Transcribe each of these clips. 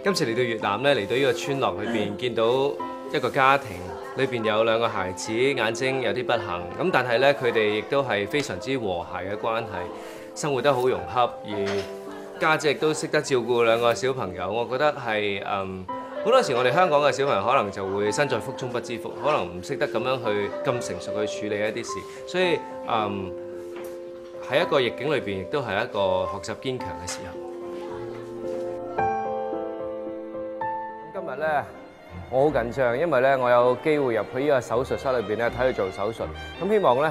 今次嚟到越南咧，嚟到呢個村落裏邊，見到一個家庭，裏邊有兩個孩子，眼睛有啲不幸，咁但係咧佢哋亦都係非常之和諧嘅關係，生活得好融洽，而家姐亦都識得照顧兩個小朋友，我覺得係好多時我哋香港嘅小朋友可能就會身在福中不知福，可能唔識得咁樣去咁成熟去處理一啲事，所以喺一個逆境裏邊，亦都係一個學習堅強嘅時候。今日咧，我好緊張，因為咧我有機會入去呢個手術室裏邊咧睇佢做手術，咁希望咧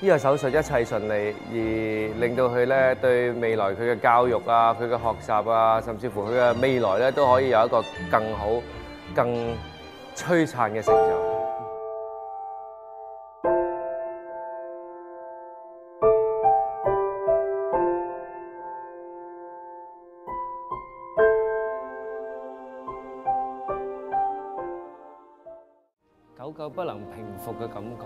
呢個手術一切順利，而令到佢咧對未來佢嘅教育啊、佢嘅學習啊，甚至乎佢嘅未來咧都可以有一個更好、更璀璨嘅成就。久久不能平復嘅感覺，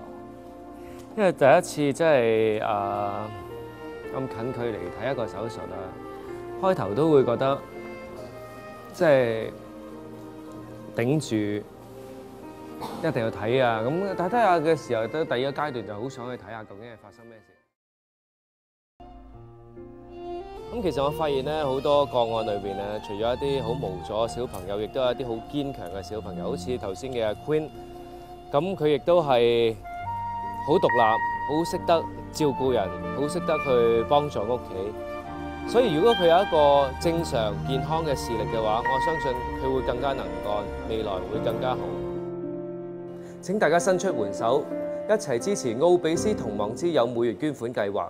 因為第一次真係咁近距離睇一個手術啦，開頭都會覺得即係頂住，一定要睇啊！咁睇下嘅時候，到第二個階段就好想去睇下究竟係發生咩事。咁其實我發現咧，好多個案裏邊咧，除咗一啲好無助嘅小朋友，亦都有一啲好堅強嘅小朋友，好似頭先嘅阿 Queen。咁佢亦都係好獨立，好識得照顧人，好識得去幫助屋企。所以如果佢有一個正常健康嘅視力嘅話，我相信佢會更加能幹，未來會更加好。請大家伸出援手，一齊支持奧比斯童網之友每月捐款計劃。